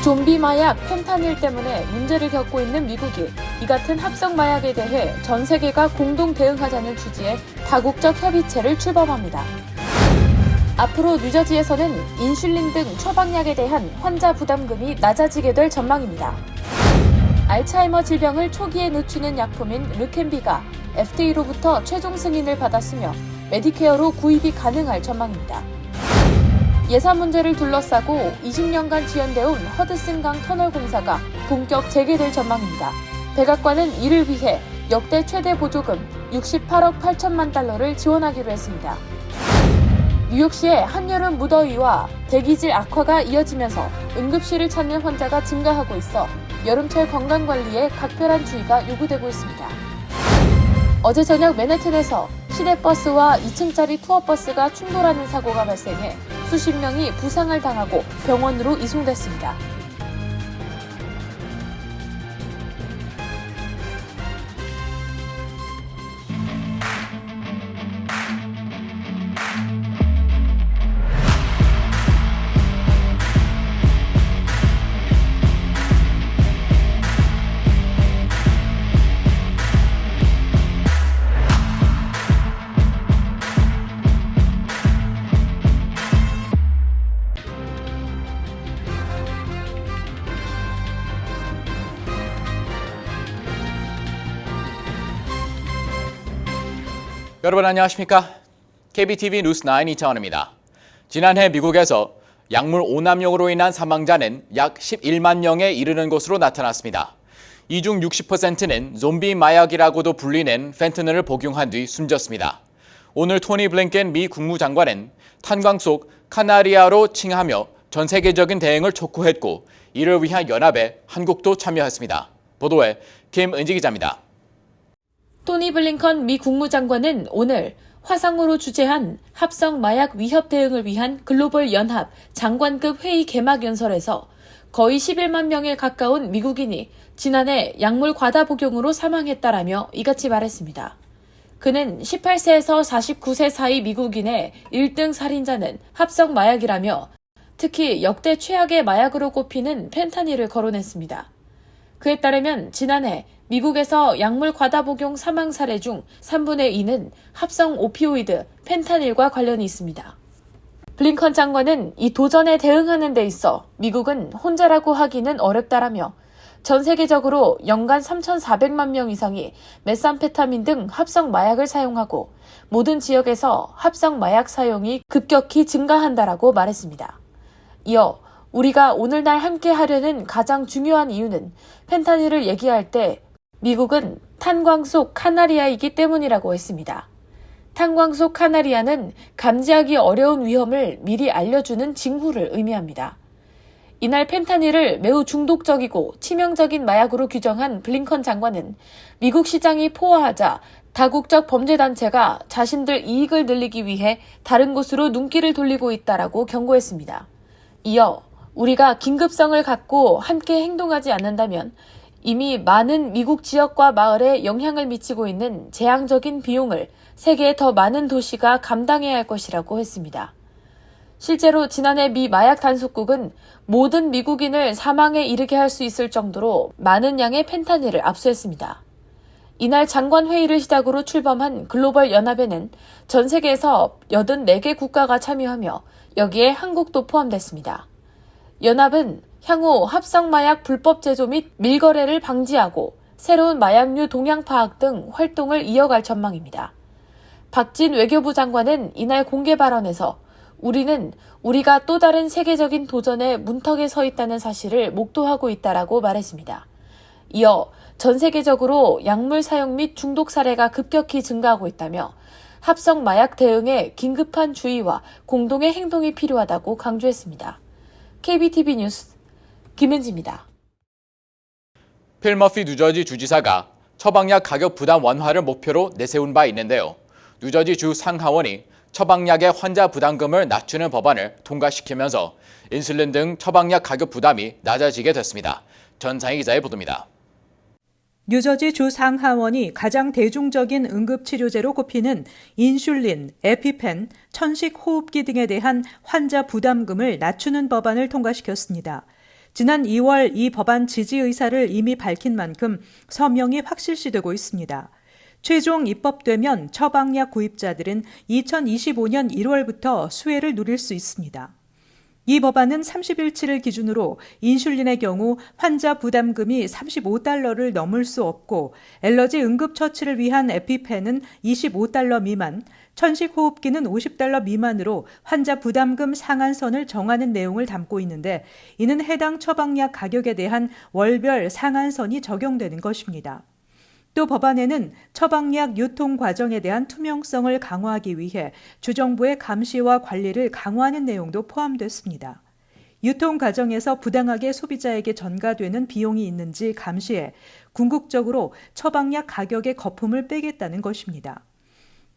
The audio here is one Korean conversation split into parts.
좀비 마약 펜타닐 때문에 문제를 겪고 있는 미국이 이 같은 합성 마약에 대해 전 세계가 공동 대응하자는 취지의 다국적 협의체를 출범합니다. 앞으로 뉴저지에서는 인슐린 등 처방약에 대한 환자 부담금이 낮아지게 될 전망입니다. 알츠하이머 질병을 초기에 늦추는 약품인 르켐비가 FDA로부터 최종 승인을 받았으며 메디케어로 구입이 가능할 전망입니다. 예산 문제를 둘러싸고 20년간 지연되어 온 허드슨강 터널 공사가 본격 재개될 전망입니다. 백악관은 이를 위해 역대 최대 보조금 68억 8천만 달러를 지원하기로 했습니다. 뉴욕시의 한여름 무더위와 대기질 악화가 이어지면서 응급실을 찾는 환자가 증가하고 있어 여름철 건강관리에 각별한 주의가 요구되고 있습니다. 어제 저녁 맨해튼에서 시내버스와 2층짜리 투어버스가 충돌하는 사고가 발생해 수십 명이 부상을 당하고 병원으로 이송됐습니다. 여러분 안녕하십니까? KBTV 뉴스9 이창원입니다. 지난해 미국에서 약물 오남용으로 인한 사망자는 약 11만 명에 이르는 것으로 나타났습니다. 이 중 60%는 좀비 마약이라고도 불리는 펜타닐을 복용한 뒤 숨졌습니다. 오늘 토니 블링컨 미 국무장관은 탄광 속 카나리아로 칭하며 전 세계적인 대응을 촉구했고 이를 위한 연합에 한국도 참여했습니다. 보도에 김은지 기자입니다. 토니 블링컨 미 국무장관은 오늘 화상으로 주재한 합성 마약 위협 대응을 위한 글로벌 연합 장관급 회의 개막 연설에서 거의 11만 명에 가까운 미국인이 지난해 약물 과다 복용으로 사망했다라며 이같이 말했습니다. 그는 18세에서 49세 사이 미국인의 1등 살인자는 합성 마약이라며 특히 역대 최악의 마약으로 꼽히는 펜타닐을 거론했습니다. 그에 따르면 지난해 미국에서 약물 과다 복용 사망 사례 중 3분의 2는 합성 오피오이드, 펜타닐과 관련이 있습니다. 블링컨 장관은 이 도전에 대응하는 데 있어 미국은 혼자라고 하기는 어렵다라며 전 세계적으로 연간 3,400만 명 이상이 메삼페타민 등 합성 마약을 사용하고 모든 지역에서 합성 마약 사용이 급격히 증가한다라고 말했습니다. 이어 우리가 오늘날 함께 하려는 가장 중요한 이유는 펜타닐을 얘기할 때 미국은 탄광 속 카나리아이기 때문이라고 했습니다. 탄광 속 카나리아는 감지하기 어려운 위험을 미리 알려주는 징후를 의미합니다. 이날 펜타닐을 매우 중독적이고 치명적인 마약으로 규정한 블링컨 장관은 미국 시장이 포화하자 다국적 범죄단체가 자신들 이익을 늘리기 위해 다른 곳으로 눈길을 돌리고 있다라고 경고했습니다. 이어 우리가 긴급성을 갖고 함께 행동하지 않는다면 이미 많은 미국 지역과 마을에 영향을 미치고 있는 재앙적인 비용을 세계의 더 많은 도시가 감당해야 할 것이라고 했습니다. 실제로 지난해 미 마약 단속국은 모든 미국인을 사망에 이르게 할 수 있을 정도로 많은 양의 펜타닐을 압수했습니다. 이날 장관 회의를 시작으로 출범한 글로벌 연합에는 전 세계에서 84개 국가가 참여하며 여기에 한국도 포함됐습니다. 연합은 향후 합성마약 불법 제조 및 밀거래를 방지하고 새로운 마약류 동향 파악 등 활동을 이어갈 전망입니다. 박진 외교부 장관은 이날 공개 발언에서 우리는 우리가 또 다른 세계적인 도전의 문턱에 서 있다는 사실을 목도하고 있다라고 말했습니다. 이어 전 세계적으로 약물 사용 및 중독 사례가 급격히 증가하고 있다며 합성 마약 대응에 긴급한 주의와 공동의 행동이 필요하다고 강조했습니다. KBTV 뉴스 김은지입니다. 필 머피 뉴저지 주지사가 처방약 가격 부담 완화를 목표로 내세운 바 있는데요. 뉴저지 주 상하원이 처방약의 환자 부담금을 낮추는 법안을 통과시키면서 인슐린 등 처방약 가격 부담이 낮아지게 됐습니다. 전상희 기자의 보도입니다. 뉴저지 주 상하원이 가장 대중적인 응급치료제로 꼽히는 인슐린, 에피펜, 천식 호흡기 등에 대한 환자 부담금을 낮추는 법안을 통과시켰습니다. 지난 2월 이 법안 지지 의사를 이미 밝힌 만큼 서명이 확실시되고 있습니다. 최종 입법되면 처방약 구입자들은 2025년 1월부터 수혜를 누릴 수 있습니다. 이 법안은 30일치를 기준으로 인슐린의 경우 환자 부담금이 $35를 넘을 수 없고 알러지 응급처치를 위한 에피펜은 $25 미만, 천식호흡기는 $50 미만으로 환자 부담금 상한선을 정하는 내용을 담고 있는데 이는 해당 처방약 가격에 대한 월별 상한선이 적용되는 것입니다. 또 법안에는 처방약 유통 과정에 대한 투명성을 강화하기 위해 주정부의 감시와 관리를 강화하는 내용도 포함됐습니다. 유통 과정에서 부당하게 소비자에게 전가되는 비용이 있는지 감시해 궁극적으로 처방약 가격의 거품을 빼겠다는 것입니다.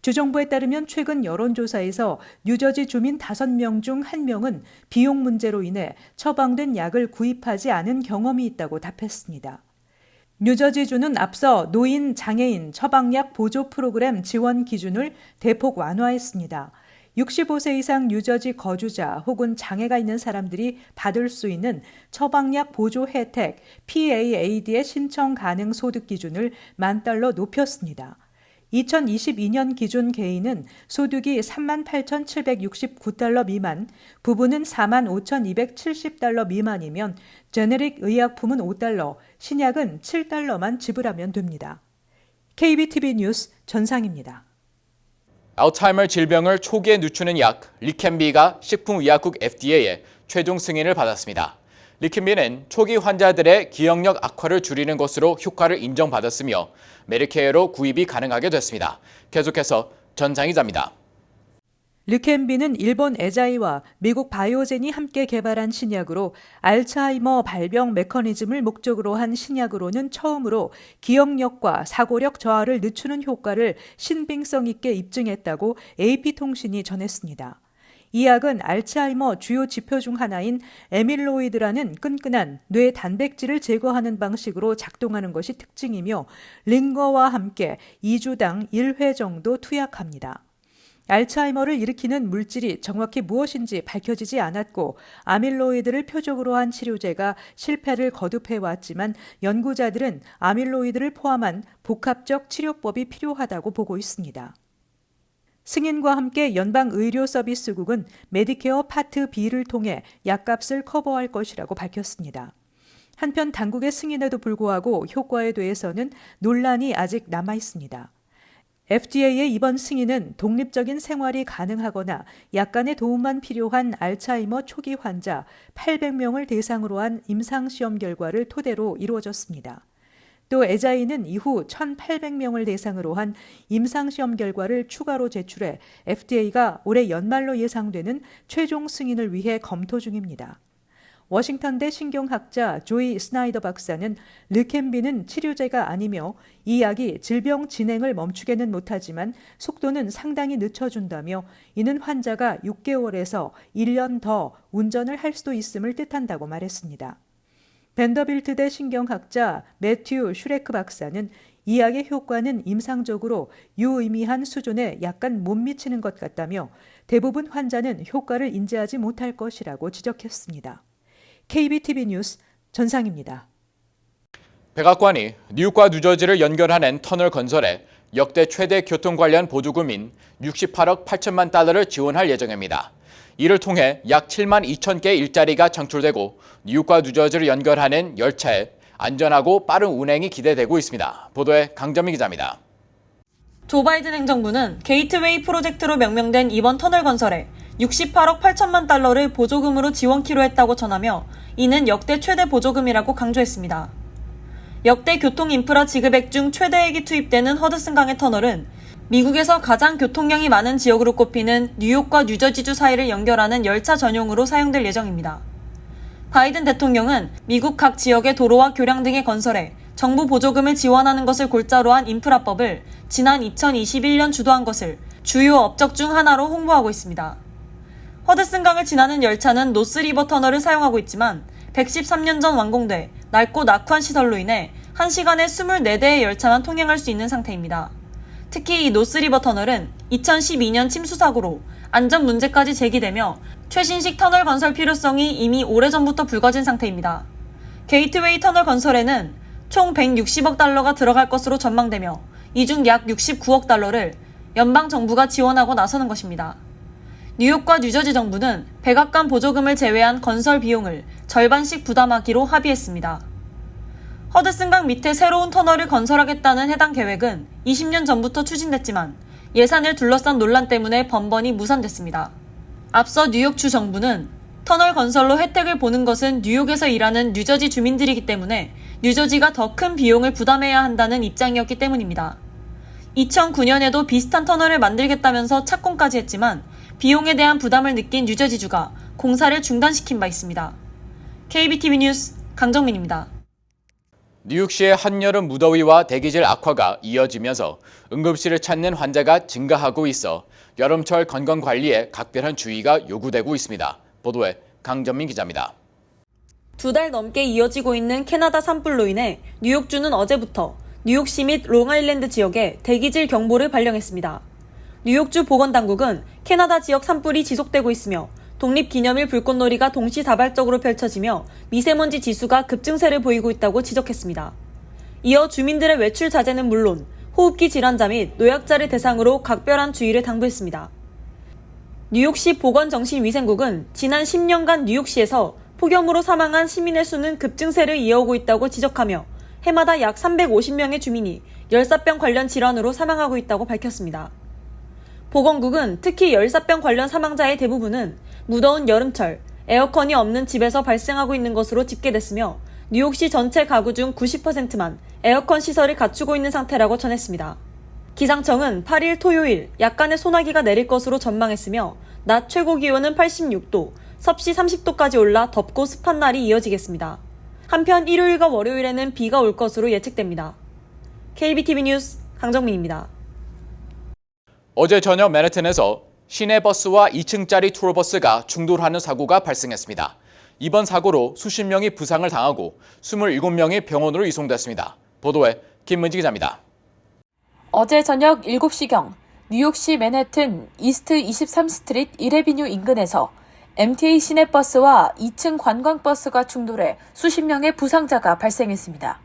주정부에 따르면 최근 여론조사에서 뉴저지 주민 5명 중 1명은 비용 문제로 인해 처방된 약을 구입하지 않은 경험이 있다고 답했습니다. 뉴저지주는 앞서 노인, 장애인 처방약 보조 프로그램 지원 기준을 대폭 완화했습니다. 65세 이상 뉴저지 거주자 혹은 장애가 있는 사람들이 받을 수 있는 처방약 보조 혜택 PAAD의 신청 가능 소득 기준을 $10,000 높였습니다. 2022년 기준 개인은 소득이 $38,769 미만, 부부는 $45,270 미만이면 제네릭 의약품은 $5, 신약은 $7만 지불하면 됩니다. KBTV 뉴스 전상입니다. 알츠하이머 질병을 초기에 늦추는 약 리켐비가 식품의약국 FDA에 최종 승인을 받았습니다. 리켐비는 초기 환자들의 기억력 악화를 줄이는 것으로 효과를 인정받았으며 메디케어로 구입이 가능하게 됐습니다. 계속해서 전상희 기자입니다. 리켐비는 일본 에자이와 미국 바이오젠이 함께 개발한 신약으로 알츠하이머 발병 메커니즘을 목적으로 한 신약으로는 처음으로 기억력과 사고력 저하를 늦추는 효과를 신빙성 있게 입증했다고 AP통신이 전했습니다. 이 약은 알츠하이머 주요 지표 중 하나인 에밀로이드라는 끈끈한 뇌 단백질을 제거하는 방식으로 작동하는 것이 특징이며 링거와 함께 2주당 1회 정도 투약합니다. 알츠하이머를 일으키는 물질이 정확히 무엇인지 밝혀지지 않았고 아밀로이드를 표적으로 한 치료제가 실패를 거듭해왔지만 연구자들은 아밀로이드를 포함한 복합적 치료법이 필요하다고 보고 있습니다. 승인과 함께 연방의료서비스국은 메디케어 파트 B를 통해 약값을 커버할 것이라고 밝혔습니다. 한편 당국의 승인에도 불구하고 효과에 대해서는 논란이 아직 남아 있습니다. FDA의 이번 승인은 독립적인 생활이 가능하거나 약간의 도움만 필요한 알츠하이머 초기 환자 800명을 대상으로 한 임상시험 결과를 토대로 이루어졌습니다. 또 에자이는 이후 1,800명을 대상으로 한 임상시험 결과를 추가로 제출해 FDA가 올해 연말로 예상되는 최종 승인을 위해 검토 중입니다. 워싱턴대 신경학자 조이 스나이더 박사는 리켐비는 치료제가 아니며 이 약이 질병 진행을 멈추게는 못하지만 속도는 상당히 늦춰준다며 이는 환자가 6개월에서 1년 더 운전을 할 수도 있음을 뜻한다고 말했습니다. 벤더빌트대 신경학자 매튜 슈레크 박사는 이 약의 효과는 임상적으로 유의미한 수준에 약간 못 미치는 것 같다며 대부분 환자는 효과를 인지하지 못할 것이라고 지적했습니다. KBTV 뉴스 전상입니다. 백악관이 뉴욕과 뉴저지를 연결하는 터널 건설에 역대 최대 교통 관련 보조금인 68억 8천만 달러를 지원할 예정입니다. 이를 통해 약 7만 2천 개의 일자리가 창출되고 뉴욕과 뉴저지를 연결하는 열차의 안전하고 빠른 운행이 기대되고 있습니다. 보도에 강점희 기자입니다. 조 바이든 행정부는 게이트웨이 프로젝트로 명명된 이번 터널 건설에 68억 8천만 달러를 보조금으로 지원키로 했다고 전하며 이는 역대 최대 보조금이라고 강조했습니다. 역대 교통 인프라 지급액 중 최대액이 투입되는 허드슨강의 터널은 미국에서 가장 교통량이 많은 지역으로 꼽히는 뉴욕과 뉴저지주 사이를 연결하는 열차 전용으로 사용될 예정입니다. 바이든 대통령은 미국 각 지역의 도로와 교량 등의 건설에 정부 보조금을 지원하는 것을 골자로 한 인프라법을 지난 2021년 주도한 것을 주요 업적 중 하나로 홍보하고 있습니다. 허드슨강을 지나는 열차는 노스리버 터널을 사용하고 있지만 113년 전 완공돼 낡고 낙후한 시설로 인해 1시간에 24대의 열차만 통행할 수 있는 상태입니다. 특히 이 노스리버 터널은 2012년 침수 사고로 안전 문제까지 제기되며 최신식 터널 건설 필요성이 이미 오래전부터 불거진 상태입니다. 게이트웨이 터널 건설에는 총 160억 달러가 들어갈 것으로 전망되며 이 중 약 69억 달러를 연방 정부가 지원하고 나서는 것입니다. 뉴욕과 뉴저지 정부는 백악관 보조금을 제외한 건설 비용을 절반씩 부담하기로 합의했습니다. 허드슨강 밑에 새로운 터널을 건설하겠다는 해당 계획은 20년 전부터 추진됐지만 예산을 둘러싼 논란 때문에 번번이 무산됐습니다. 앞서 뉴욕주 정부는 터널 건설로 혜택을 보는 것은 뉴욕에서 일하는 뉴저지 주민들이기 때문에 뉴저지가 더 큰 비용을 부담해야 한다는 입장이었기 때문입니다. 2009년에도 비슷한 터널을 만들겠다면서 착공까지 했지만 비용에 대한 부담을 느낀 뉴저지주가 공사를 중단시킨 바 있습니다. KBTV 뉴스 강정민입니다. 뉴욕시의 한여름 무더위와 대기질 악화가 이어지면서 응급실을 찾는 환자가 증가하고 있어 여름철 건강관리에 각별한 주의가 요구되고 있습니다. 보도에 강전민 기자입니다. 2달 넘게 이어지고 있는 캐나다 산불로 인해 뉴욕주는 어제부터 뉴욕시 및 롱아일랜드 지역에 대기질 경보를 발령했습니다. 뉴욕주 보건당국은 캐나다 지역 산불이 지속되고 있으며 독립기념일 불꽃놀이가 동시다발적으로 펼쳐지며 미세먼지 지수가 급증세를 보이고 있다고 지적했습니다. 이어 주민들의 외출 자제는 물론 호흡기 질환자 및 노약자를 대상으로 각별한 주의를 당부했습니다. 뉴욕시 보건정신위생국은 지난 10년간 뉴욕시에서 폭염으로 사망한 시민의 수는 급증세를 이어오고 있다고 지적하며 해마다 약 350명의 주민이 열사병 관련 질환으로 사망하고 있다고 밝혔습니다. 보건국은 특히 열사병 관련 사망자의 대부분은 무더운 여름철 에어컨이 없는 집에서 발생하고 있는 것으로 집계됐으며 뉴욕시 전체 가구 중 90%만 에어컨 시설을 갖추고 있는 상태라고 전했습니다. 기상청은 8일 토요일 약간의 소나기가 내릴 것으로 전망했으며 낮 최고 기온은 86도, 섭씨 30도까지 올라 덥고 습한 날이 이어지겠습니다. 한편 일요일과 월요일에는 비가 올 것으로 예측됩니다. KBTV 뉴스 강정민입니다. 어제 저녁 맨해튼에서 시내버스와 2층짜리 투어버스가 충돌하는 사고가 발생했습니다. 이번 사고로 수십 명이 부상을 당하고 27명이 병원으로 이송됐습니다. 보도에 김문지 기자입니다. 어제 저녁 7시경 뉴욕시 맨해튼 이스트 23스트리트 1에비뉴 인근에서 MTA 시내버스와 2층 관광버스가 충돌해 수십 명의 부상자가 발생했습니다.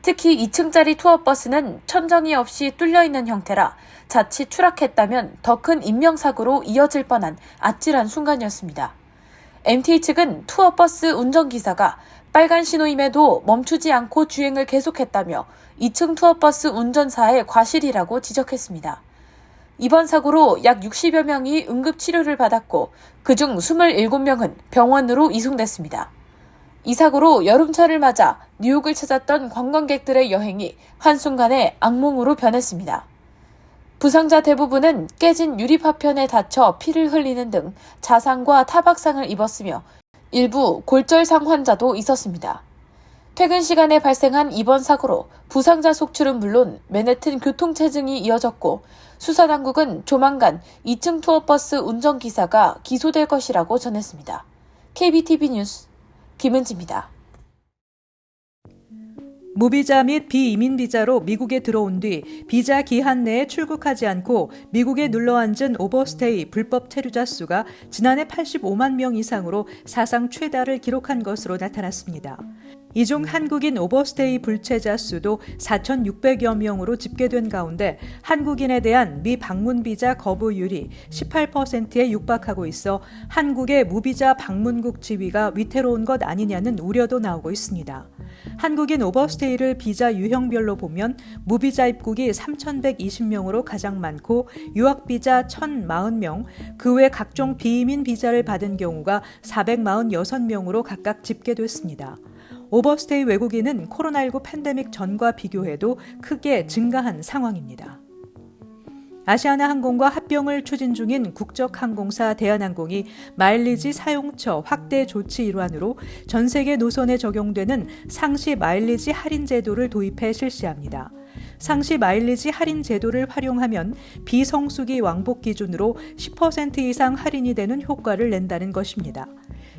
특히 2층짜리 투어버스는 천정이 없이 뚫려있는 형태라 자칫 추락했다면 더 큰 인명사고로 이어질 뻔한 아찔한 순간이었습니다. MTA 측은 투어버스 운전기사가 빨간 신호임에도 멈추지 않고 주행을 계속했다며 2층 투어버스 운전사의 과실이라고 지적했습니다. 이번 사고로 약 60여 명이 응급치료를 받았고 그중 27명은 병원으로 이송됐습니다. 이 사고로 여름철을 맞아 뉴욕을 찾았던 관광객들의 여행이 한순간에 악몽으로 변했습니다. 부상자 대부분은 깨진 유리파편에 다쳐 피를 흘리는 등 자상과 타박상을 입었으며 일부 골절상 환자도 있었습니다. 퇴근 시간에 발생한 이번 사고로 부상자 속출은 물론 맨해튼 교통체증이 이어졌고 수사당국은 조만간 2층 투어버스 운전기사가 기소될 것이라고 전했습니다. KBTV 뉴스 김은지입니다. 무비자 및 비이민 비자로 미국에 들어온 뒤 비자 기한 내에 출국하지 않고 미국에 눌러앉은 오버스테이 불법 체류자 수가 지난해 85만 명 이상으로 사상 최다를 기록한 것으로 나타났습니다. 이 중 한국인 오버스테이 불체자 수도 4,600여 명으로 집계된 가운데 한국인에 대한 미방문 비자 거부율이 18%에 육박하고 있어 한국의 무비자 방문국 지위가 위태로운 것 아니냐는 우려도 나오고 있습니다. 한국인 오버스테이를 비자 유형별로 보면 무비자 입국이 3,120명으로 가장 많고 유학비자 1,040명, 그 외 각종 비이민 비자를 받은 경우가 446명으로 각각 집계됐습니다. 오버스테이 외국인은 코로나19 팬데믹 전과 비교해도 크게 증가한 상황입니다. 아시아나항공과 합병을 추진 중인 국적항공사 대한항공이 마일리지 사용처 확대 조치 일환으로 전 세계 노선에 적용되는 상시 마일리지 할인 제도를 도입해 실시합니다. 상시 마일리지 할인 제도를 활용하면 비성수기 왕복 기준으로 10% 이상 할인이 되는 효과를 낸다는 것입니다.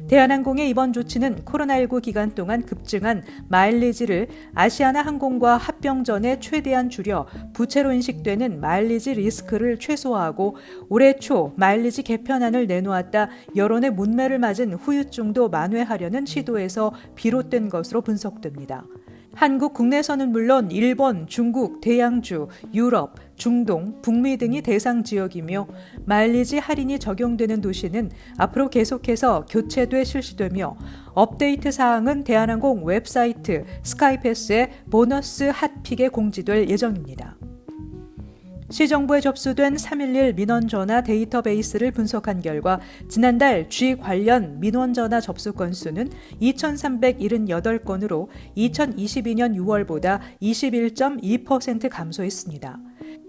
대한항공의 이번 조치는 코로나19 기간 동안 급증한 마일리지를 아시아나항공과 합병 전에 최대한 줄여 부채로 인식되는 마일리지 리스크를 최소화하고 올해 초 마일리지 개편안을 내놓았다 여론의 문매를 맞은 후유증도 만회하려는 시도에서 비롯된 것으로 분석됩니다. 한국 국내선은 물론 일본, 중국, 대양주, 유럽, 중동, 북미 등이 대상 지역이며 마일리지 할인이 적용되는 도시는 앞으로 계속해서 교체돼 실시되며 업데이트 사항은 대한항공 웹사이트 스카이패스의 보너스 핫픽에 공지될 예정입니다. 시정부에 접수된 311 민원전화 데이터베이스를 분석한 결과 지난달 G 관련 민원전화 접수 건수는 2,378건으로 2022년 6월보다 21.2% 감소했습니다.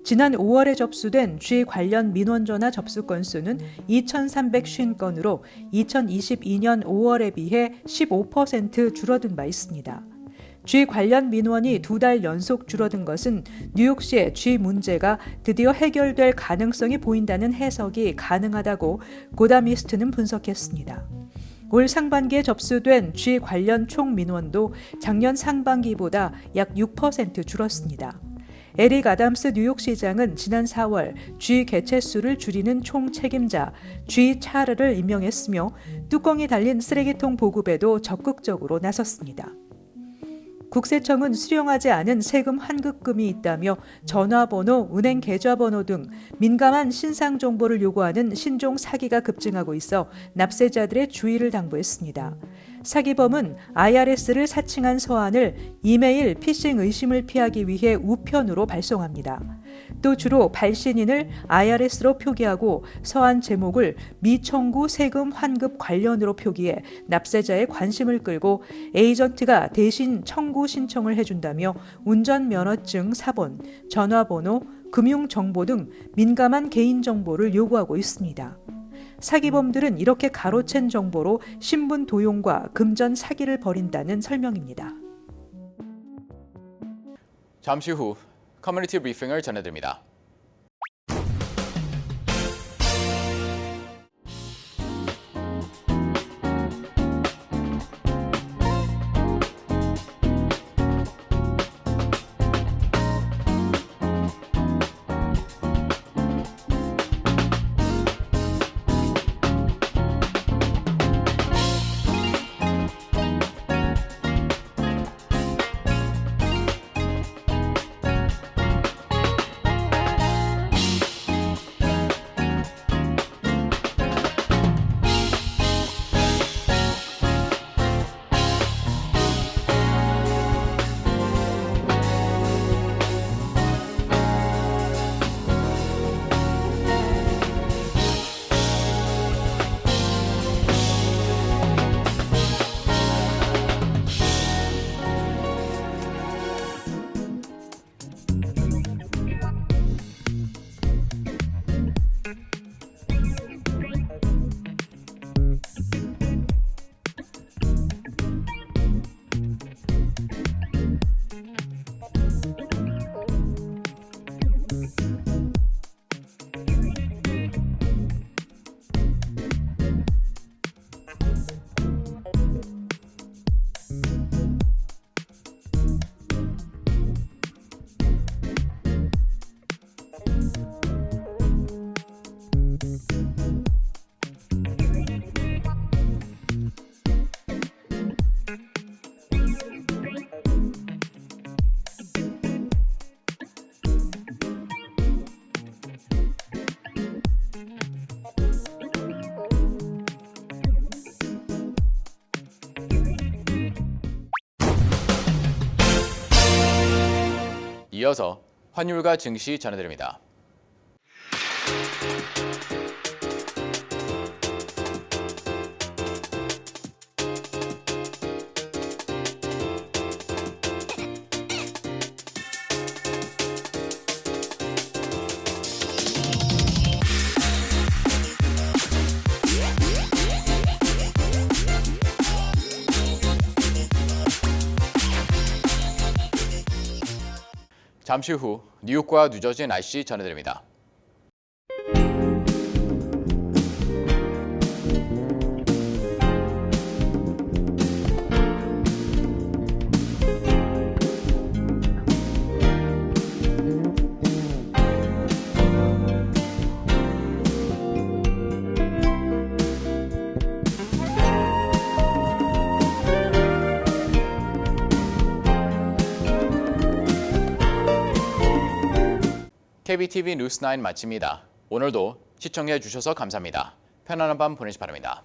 지난 5월에 접수된 G 관련 민원전화 접수 건수는 2,350건으로 2022년 5월에 비해 15% 줄어든 바 있습니다. G 관련 민원이 2달 연속 줄어든 것은 뉴욕시의 G 문제가 드디어 해결될 가능성이 보인다는 해석이 가능하다고 고다미스트는 분석했습니다. 올 상반기에 접수된 G 관련 총 민원도 작년 상반기보다 약 6% 줄었습니다. 에릭 아담스 뉴욕시장은 지난 4월 G 개체수를 줄이는 총 책임자 G 차르를 임명했으며 뚜껑이 달린 쓰레기통 보급에도 적극적으로 나섰습니다. 국세청은 수령하지 않은 세금 환급금이 있다며 전화번호, 은행 계좌번호 등 민감한 신상 정보를 요구하는 신종 사기가 급증하고 있어 납세자들의 주의를 당부했습니다. 사기범은 IRS를 사칭한 서한을 이메일, 피싱 의심을 피하기 위해 우편으로 발송합니다. 또 주로 발신인을 IRS로 표기하고 서한 제목을 미청구 세금 환급 관련으로 표기해 납세자의 관심을 끌고 에이전트가 대신 청구 신청을 해준다며 운전면허증 사본, 전화번호, 금융정보 등 민감한 개인정보를 요구하고 있습니다. 사기범들은 이렇게 가로챈 정보로 신분 도용과 금전 사기를 벌인다는 설명입니다. 잠시 후 커뮤니티 브리핑을 전해드립니다. 이어서 환율과 증시 전해드립니다. 잠시 후 뉴욕과 뉴저지 날씨 전해드립니다. KBTV 뉴스9 마칩니다. 오늘도 시청해 주셔서 감사합니다. 편안한 밤 보내시 바랍니다.